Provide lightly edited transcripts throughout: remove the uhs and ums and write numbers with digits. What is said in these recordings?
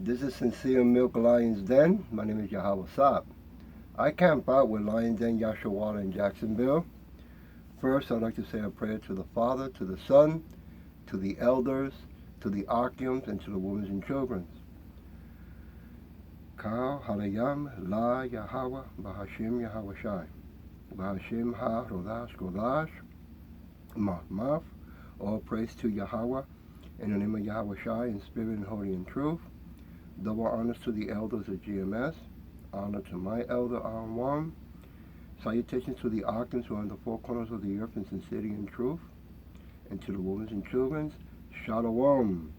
This is Sincere Milk Lions Den. My name is Yahweh Saab. I camp out with Lions Den Yashawala in Jacksonville. First, I'd like to say a prayer to the Father, to the Son, to the elders, to the Archeums, and to the women and children. Ka Halayam La Yahweh Bahashim Yahweh Shai. Bahashim Ha Rodash Godash Maf. All praise to Yahweh in the name of Yahweh Shai in spirit and holy and truth. Double honors to the elders of GMS. Honor to my elder on one. Salutations to the Archons who are in the four corners of the earth in sincerity and truth. And to the women and children, Shalom.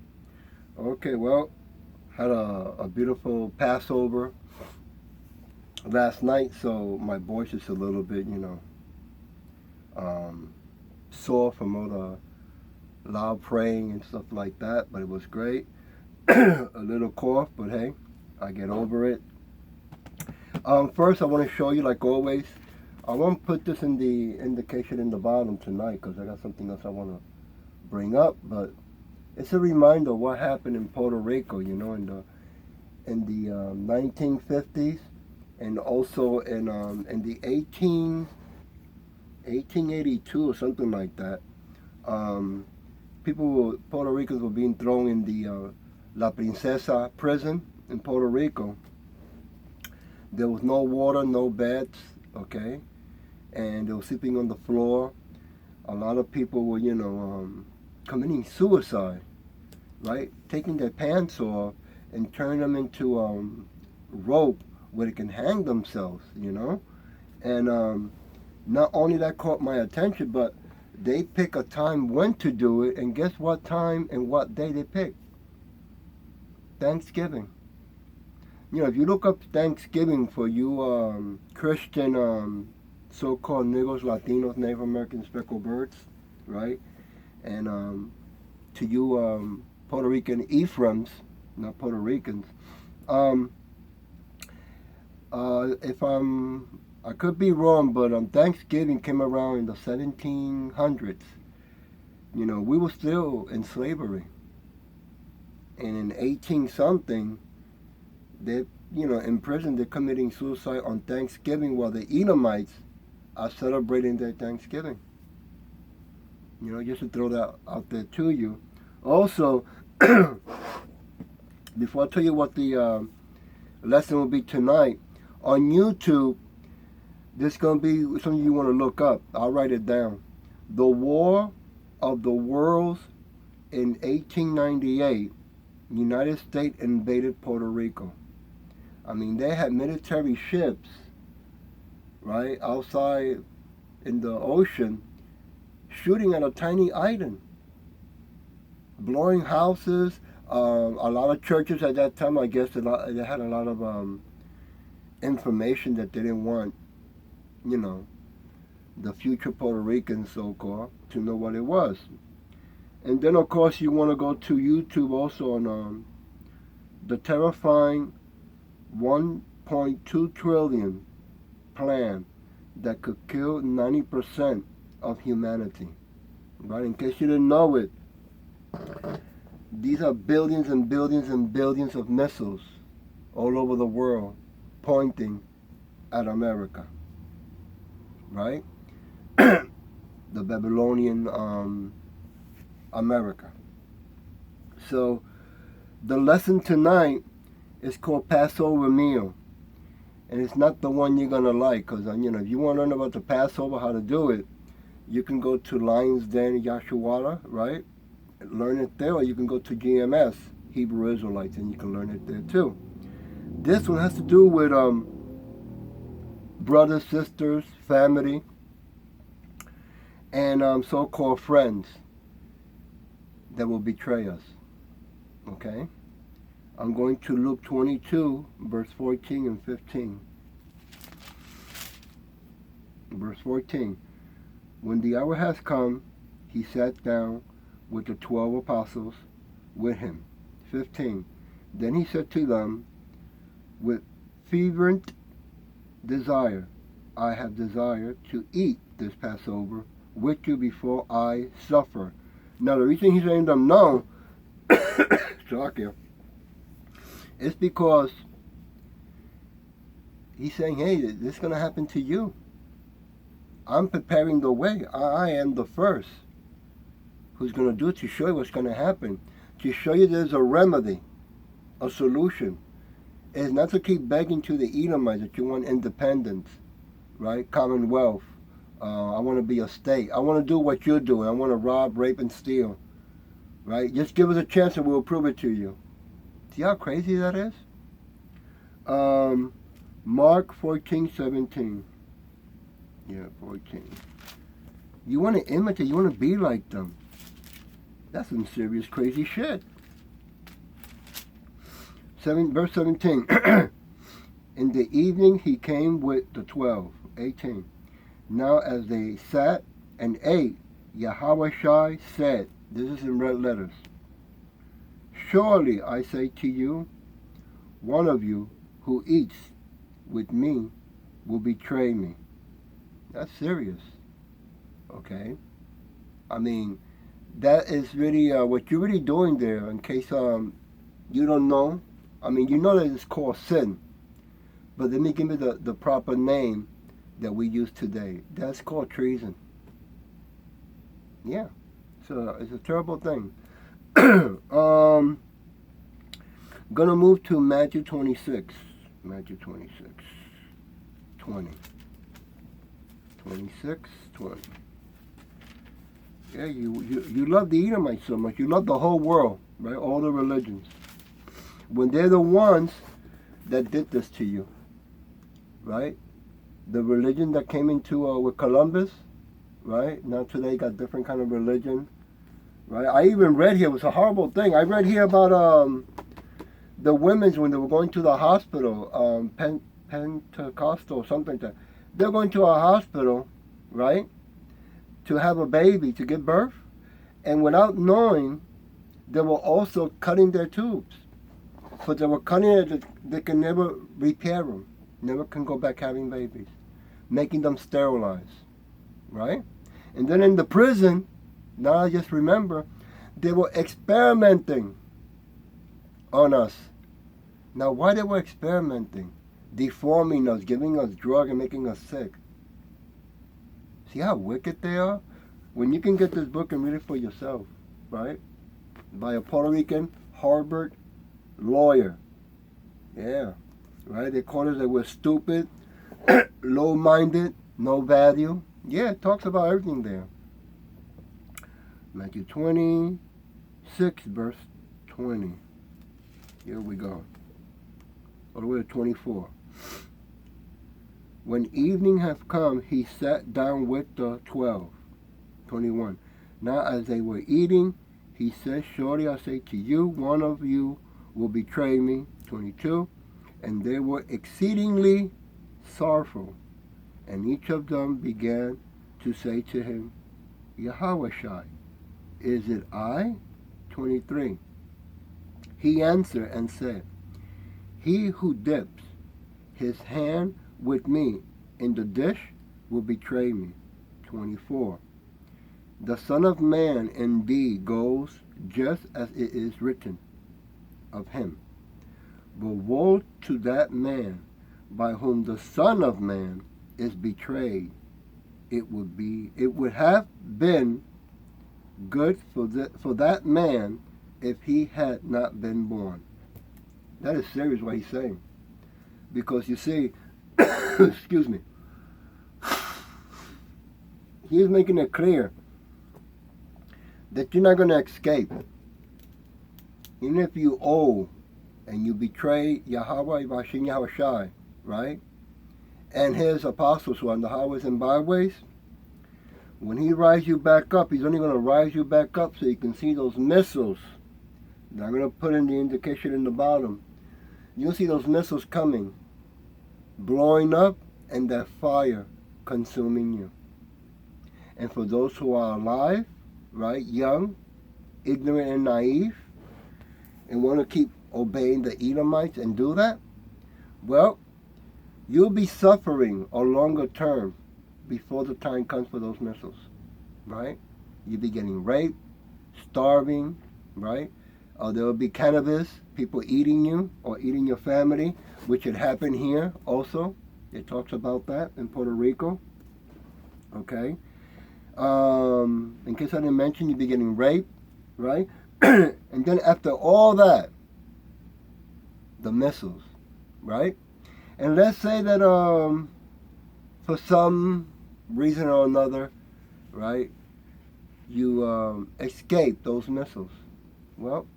Okay, well, had a beautiful Passover last night, so my voice is a little bit, sore from all the loud praying and stuff like that, but it was great. A little cough, but hey, I get over it. First, I want to show you, like always, I won't put this in the indication in the bottom tonight because I got something else I want to bring up, but it's a reminder of what happened in Puerto Rico, in the 1950s, and also in the 1882 or something like that. Puerto Ricans were being thrown in the La Princesa prison in Puerto Rico. There was no water, no beds, okay? And they were sleeping on the floor. A lot of people were, committing suicide, right? Taking their pants off and turning them into rope where they can hang themselves, And not only that caught my attention, but they pick a time when to do it, and guess what time and what day they pick? Thanksgiving. If you look up Thanksgiving for you Christian so-called Negroes, Latinos, Native American speckled birds, right? And to you Puerto Rican Ephraim, not Puerto Ricans, I could be wrong, but Thanksgiving came around in the 1700s. We were still in slavery. And in 18-something, they, in prison, they're committing suicide on Thanksgiving while the Edomites are celebrating their Thanksgiving. Just to throw that out there to you. Also, before I tell you what the lesson will be tonight, on YouTube, there's going to be something you want to look up. I'll write it down. The War of the Worlds in 1898, United States invaded Puerto Rico. I mean, they had military ships, right, outside in the ocean, shooting at a tiny island, blowing houses. A lot of churches at that time, I guess, they had a lot of information that they didn't want, the future Puerto Ricans, so-called, to know what it was. And then, of course, you want to go to YouTube also on the terrifying 1.2 trillion plan that could kill 90% of humanity. Right? In case you didn't know it, these are billions and billions and billions of missiles all over the world pointing at America. Right? The Babylonian America. So the lesson tonight is called Passover Meal. And it's not the one you're going to like, because, if you want to learn about the Passover, how to do it, you can go to Lions Den Yashawala, right? Learn it there, or you can go to GMS, Hebrew Israelites, and you can learn it there too. This one has to do with brothers, sisters, family, and so-called friends that will betray us. Okay? I'm going to Luke 22, verse 14 and 15. Verse 14. When the hour has come, he sat down with the 12 apostles with him. 15. Then he said to them, with fervent desire, I have desired to eat this Passover with you before I suffer. Now the reason he's letting them know, It's because he's saying, hey, this is going to happen to you. I'm preparing the way. I am the first who's going to do it to show you what's going to happen. To show you there's a remedy, a solution. It's not to keep begging to the Edomites that you want independence, right? Commonwealth. I want to be a state. I want to do what you're doing. I want to rob, rape, and steal, right? Just give us a chance and we'll prove it to you. See how crazy that is? Mark 14:17. Yeah, 14. You want to imitate, you want to be like them. That's some serious crazy shit. Verse 17. In the evening he came with the 12. 18. Now as they sat and ate, Yahweh said, this is in red letters, surely I say to you, one of you who eats with me will betray me. That's serious. Okay? I mean, that is really what you're really doing there, in case you don't know. I mean, you know that it's called sin. But let me give you the proper name that we use today. That's called treason. Yeah. So it's a terrible thing. Gonna move to Matthew 26. Matthew 26. 20. 26, 20. Yeah, you love the Edomites so much. You love the whole world, right? All the religions. When they're the ones that did this to you, right? The religion that came into with Columbus, right? Now today got different kind of religion, right? I even read here, it was a horrible thing. I read here about the women's when they were going to the hospital, Pentecostal, something like that. They're going to a hospital, right, to have a baby, to give birth, and without knowing, they were also cutting their tubes. But they were cutting it, they can never repair them, never can go back having babies, making them sterilize, right? And then in the prison, now I just remember, they were experimenting on us. Now, why they were experimenting? Deforming us, giving us drug and making us sick. See how wicked they are? When you can get this book and read it for yourself, right? By a Puerto Rican Harvard lawyer. Yeah, right? They call us that we're stupid, low-minded, no value. Yeah, it talks about everything there. Matthew 26, verse 20. Here we go. All the way to 24. When evening had come, he sat down with the 12. 21. Now as they were eating, he said, surely I say to you, one of you will betray me. 22. And they were exceedingly sorrowful. And each of them began to say to him, Yahweh, is it I? 23. He answered and said, he who dips his hand with me in the dish will betray me. 24. The Son of Man indeed goes just as it is written of him. But woe to that man by whom the Son of Man is betrayed. It would have been good for that man if he had not been born. That is serious what he's saying. Because you see, excuse me, he's making it clear that you're not going to escape. Even if you owe and you betray Yahweh, Vashem Yahweh, right? And his apostles who are on the highways and byways, when he rises you back up, he's only going to rise you back up so you can see those missiles. Now I'm going to put in the indication in the bottom. You'll see those missiles coming, blowing up, and that fire consuming you. And for those who are alive, right, young, ignorant and naive, and want to keep obeying the Edomites and do that, well, you'll be suffering a longer term before the time comes for those missiles, right? You'll be getting raped, starving, right? There will be cannabis, people eating you or eating your family, which had happened here also. It talks about that in Puerto Rico. Okay. In case I didn't mention, you'll be getting raped, right? And then after all that, the missiles, right? And let's say that for some reason or another, right, you escape those missiles. Well,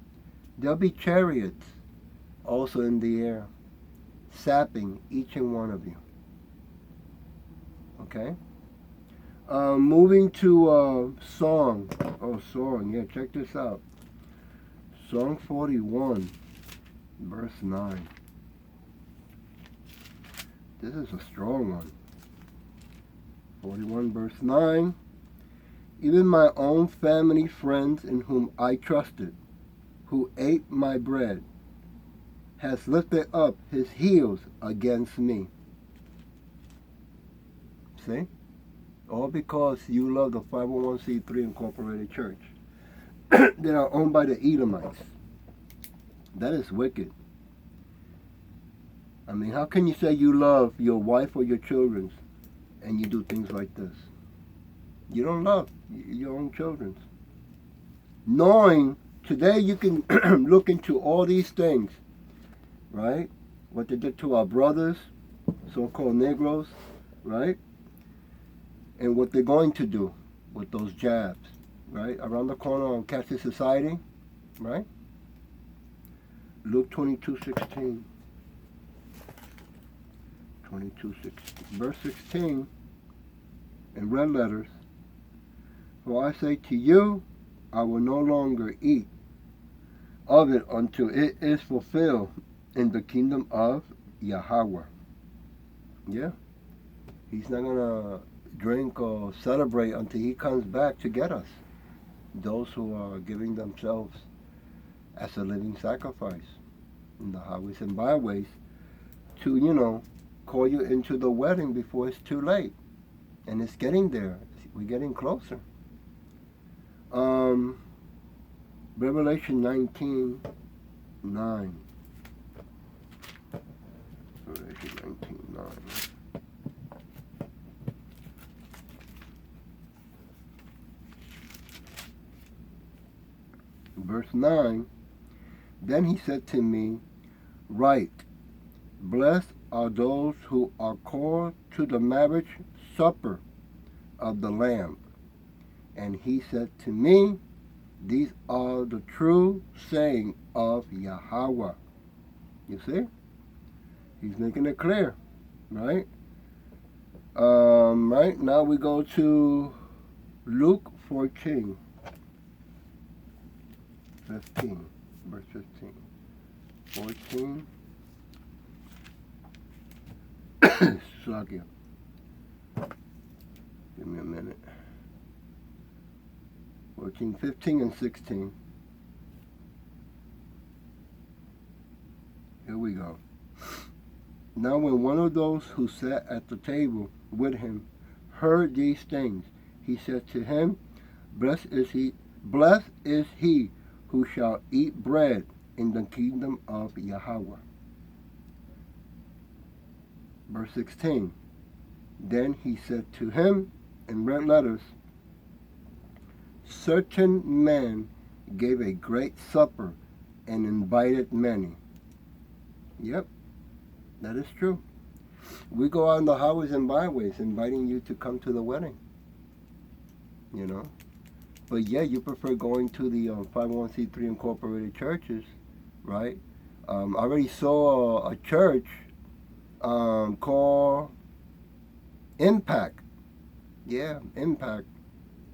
there'll be chariots also in the air, sapping each and one of you. Okay? Moving to song. Oh, song. Yeah, check this out. Song 41, verse 9. This is a strong one. 41, verse 9. Even my own family friends in whom I trusted, who ate my bread, has lifted up his heels against me. See? All because you love the 501c3 Incorporated Church that are owned by the Edomites. That is wicked. I mean, how can you say you love your wife or your children and you do things like this? You don't love your own children. Knowing today you can look into all these things, right? What they did to our brothers, so-called Negroes, right? And what they're going to do with those jabs, right? Around the corner on Catholic Society, right? Luke 22:16. 22:16. Verse 16, in red letters. For I say to you, I will no longer eat of it until it is fulfilled in the kingdom of Yahweh. Yeah. He's not going to drink or celebrate until he comes back to get us. Those who are giving themselves as a living sacrifice in the highways and byways to, call you into the wedding before it's too late. And it's getting there. We're getting closer. Revelation 19:9. Revelation 19:9. Verse 9. Then he said to me, write, blessed are those who are called to the marriage supper of the Lamb. And he said to me, these are the true saying of Yahweh. You see? He's making it clear, right? Right, now we go to Luke 14. 15, verse 15. 14. Slakia. Give me a minute. 14, 15, and 16. Here we go. Now when one of those who sat at the table with him heard these things, he said to him, blessed is he who shall eat bread in the kingdom of Yahweh. Verse 16. Then he said to him in red letters, certain men gave a great supper and invited many. Yep, that is true. We go on the highways and byways inviting you to come to the wedding. But yeah, you prefer going to the 501c3 Incorporated churches, right? I already saw a church called Impact. Yeah, Impact.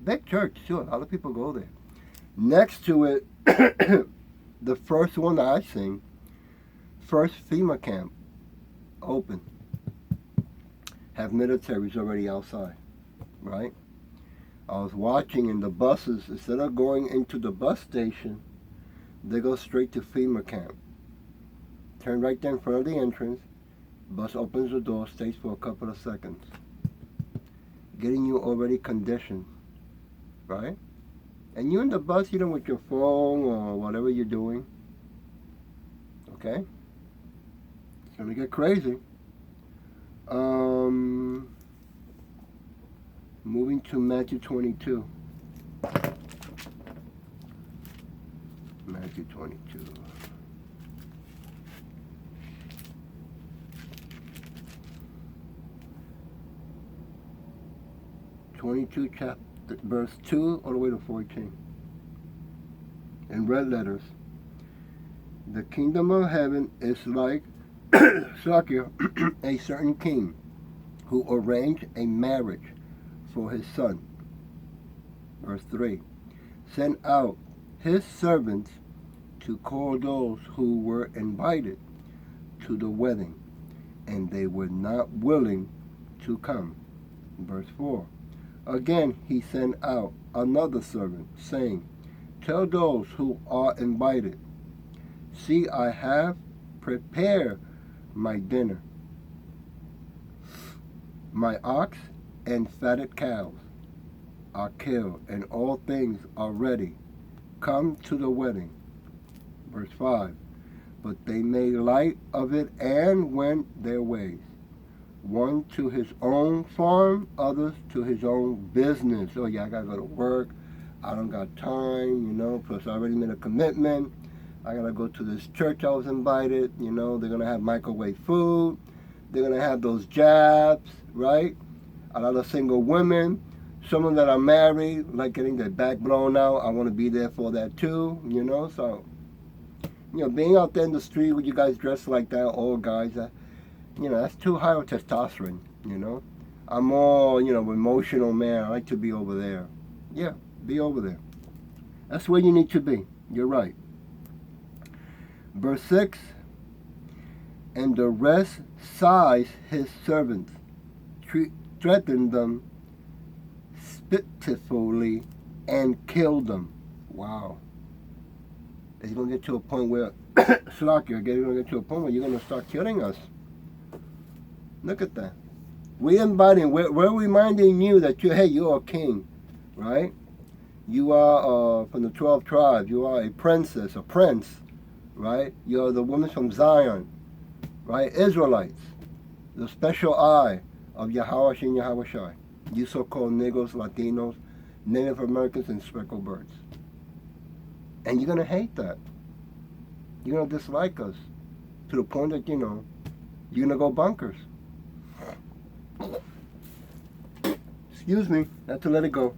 Big church, sure. A lot of people go there. Next to it, the first one that I seen, first FEMA camp, open. Have militaries already outside, right? I was watching in the buses, instead of going into the bus station, they go straight to FEMA camp. Turn right there in front of the entrance, bus opens the door, stays for a couple of seconds. Getting you already conditioned, right? And you're in the bus, with your phone or whatever you're doing. Okay? It's going to get crazy. Moving to Matthew 22. Matthew 22. Chapter, verse 2 all the way to 14. In red letters. The kingdom of heaven is like a certain king who arranged a marriage for his son. Verse 3. Sent out his servants to call those who were invited to the wedding, and they were not willing to come. Verse 4. Again he sent out another servant, saying, Tell those who are invited, see, I have prepared my dinner. My ox and fatted cows are killed, and all things are ready. Come to the wedding. Verse 5. But they made light of it and went their ways. One to his own farm, others to his own business. Oh yeah, I gotta go to work. I don't got time, plus I already made a commitment. I gotta go to this church I was invited, they're gonna have microwave food. They're gonna have those jabs, right? A lot of single women. Some that are married, like getting their back blown out. I wanna be there for that too, so being out there in the street with you guys dressed like that, all guys, that's too high of testosterone, I'm more, emotional man. I like to be over there. Yeah, be over there. That's where you need to be. You're right. Verse 6. And the rest seized his servants, threatened them pitifully, and killed them. Wow. It's going to get to a point where, you're going to get to a point where you're going to start killing us. Look at that. We're reminding you that you're a king, right? You are from the 12 tribes. You are a princess, a prince, right? You're the woman from Zion, right? Israelites, the special eye of Yahweh and Yahweh Shai. You so-called Negroes, Latinos, Native Americans, and speckled birds. And you're going to hate that. You're going to dislike us to the point that, you're going to go bonkers. Excuse me, I have to let it go.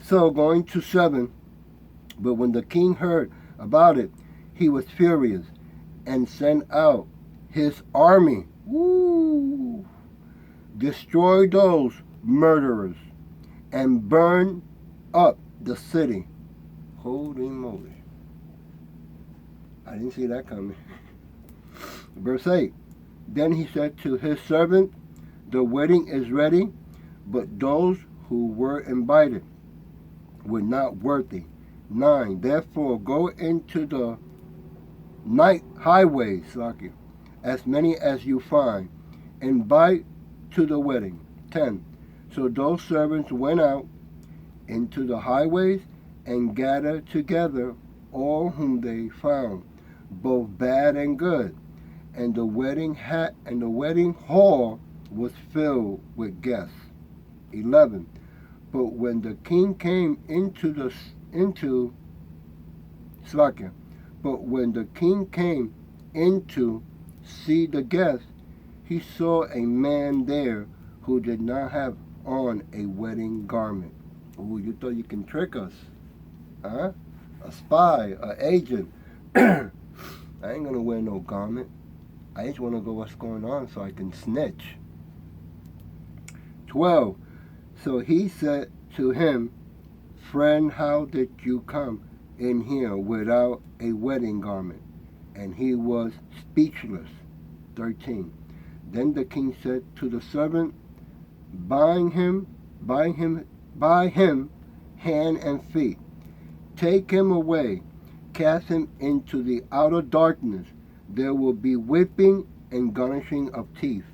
So, going to 7, but when the king heard about it, he was furious and sent out his army. Woo! Destroy those murderers and burn up the city. Holy moly. I didn't see that coming. Verse 8. Then he said to his servant, the wedding is ready, but those who were invited were not worthy. 9. Therefore go into the night highways, as many as you find, invite to the wedding. 10. So those servants went out into the highways and gathered together all whom they found, both bad and good. And the wedding hall was filled with guests. 11. But when the king came into see the guests, he saw a man there who did not have on a wedding garment. Ooh, you thought you can trick us, huh? A spy, an agent. I ain't gonna wear no garment. I just want to go what's going on so I can snitch. 12. So he said to him, friend, how did you come in here without a wedding garment? And he was speechless. 13. Then the king said to the servant, bind him hand and feet. Take him away, cast him into the outer darkness. There will be whipping and gnashing of teeth.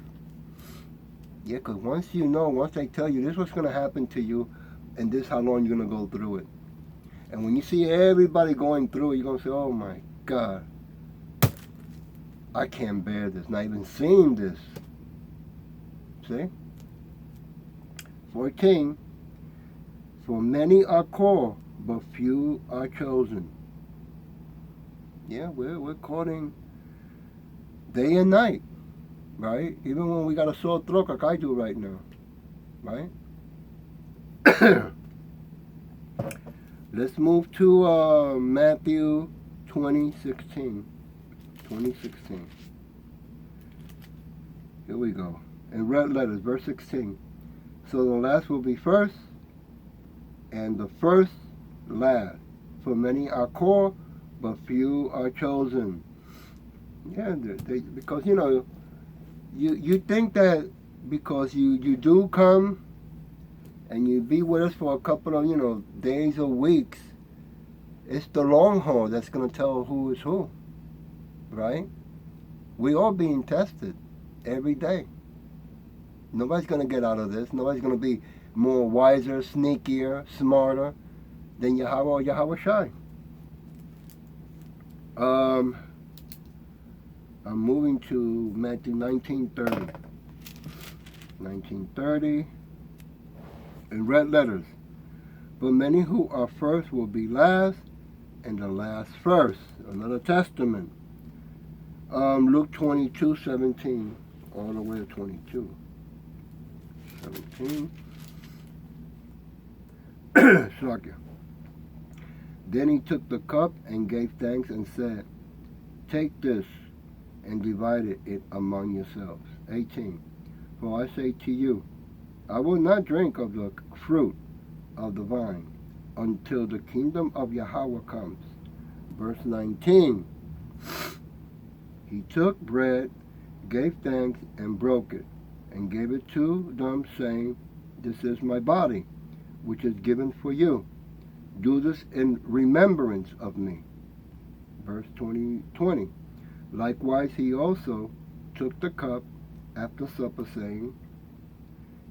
Yeah, because once they tell you this is what's going to happen to you, and this is how long you're going to go through it. And when you see everybody going through it, you're going to say, oh my God, I can't bear this, not even seeing this. See? 14, for many are called, but few are chosen. Yeah, we're courting day and night, right? Even when we got a sore throat like I do right now, right? Let's move to Matthew 20:16. 20:16. Here we go. In red letters, verse 16. So the last will be first, and the first last. For many are called, but few are chosen. Yeah, because you think that because you do come and you be with us for a couple of days or weeks, it's the long haul that's going to tell who is who, right? We are being tested every day. Nobody's going to get out of this. Nobody's going to be more wiser, sneakier, smarter than Yahweh or Yahweh Shai. I'm moving to Matthew 19:30. 19:30 in red letters. But many who are first will be last, and the last first. Another testament. Luke 22:17, all the way to 22:17. Shalakia. Then he took the cup and gave thanks and said, take this and divide it among yourselves. 18. For I say to you, I will not drink of the fruit of the vine until the kingdom of Yahweh comes. Verse 19. He took bread, gave thanks, and broke it, and gave it to them, saying, this is my body, which is given for you. Do this in remembrance of me. Verse 20. Likewise he also took the cup after supper, saying,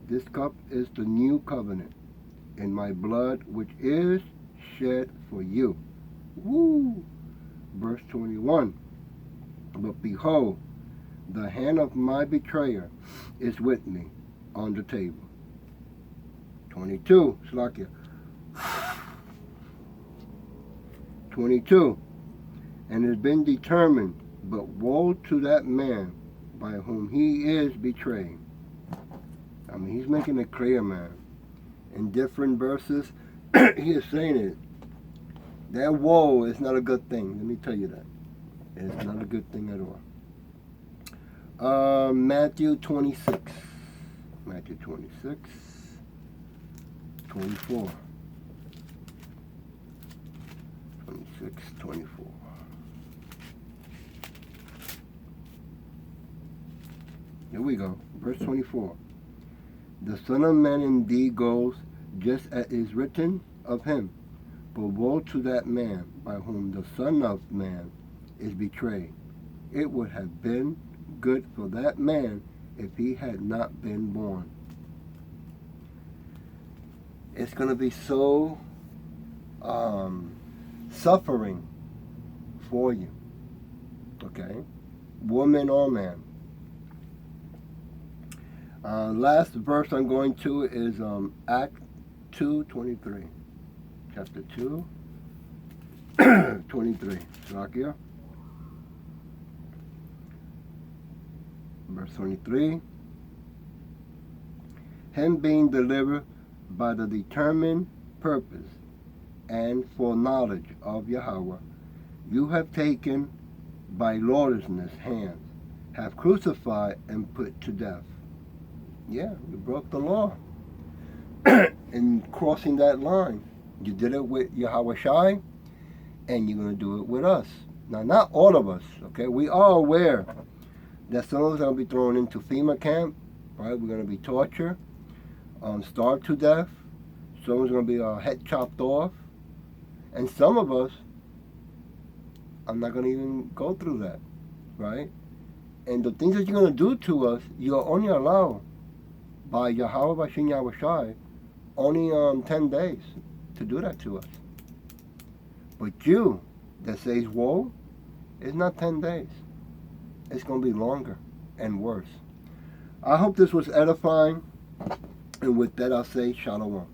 this cup is the new covenant in my blood, which is shed for you. Woo! Verse 21. But behold, the hand of my betrayer is with me on the table. 22. Slakia. 22. And it has been determined, but woe to that man by whom he is betrayed. I mean, he's making it clear, man. In different verses, he is saying it. That woe is not a good thing. Let me tell you that. It's not a good thing at all. Matthew 26. Matthew 26. 24. 26, 24. Here we go. Verse 24. The Son of Man indeed goes just as is written of him. But woe to that man by whom the Son of Man is betrayed. It would have been good for that man if he had not been born. It's going to be so suffering for you. Okay? Woman or man. Last verse I'm going to is Act 2:23. Chapter 2, 23. Slakia. Verse 23. Him being delivered by the determined purpose and foreknowledge of Yahweh, you have taken by lawlessness hands, have crucified and put to death. Yeah, you broke the law in crossing that line. You did it with Yahweh Shai, and you're going to do it with us. Now, not all of us, okay? We are aware that some of us are going to be thrown into FEMA camp, right? We're going to be tortured, starved to death. Someone's going to be head chopped off. And some of us, I'm not going to even go through that, right? And the things that you're going to do to us, you're only allowed by Yahweh Bashin Yahweh Shai only 10 days to do that to us. But you that says woe, it's not 10 days. It's going to be longer and worse. I hope this was edifying. And with that, I'll say shalom.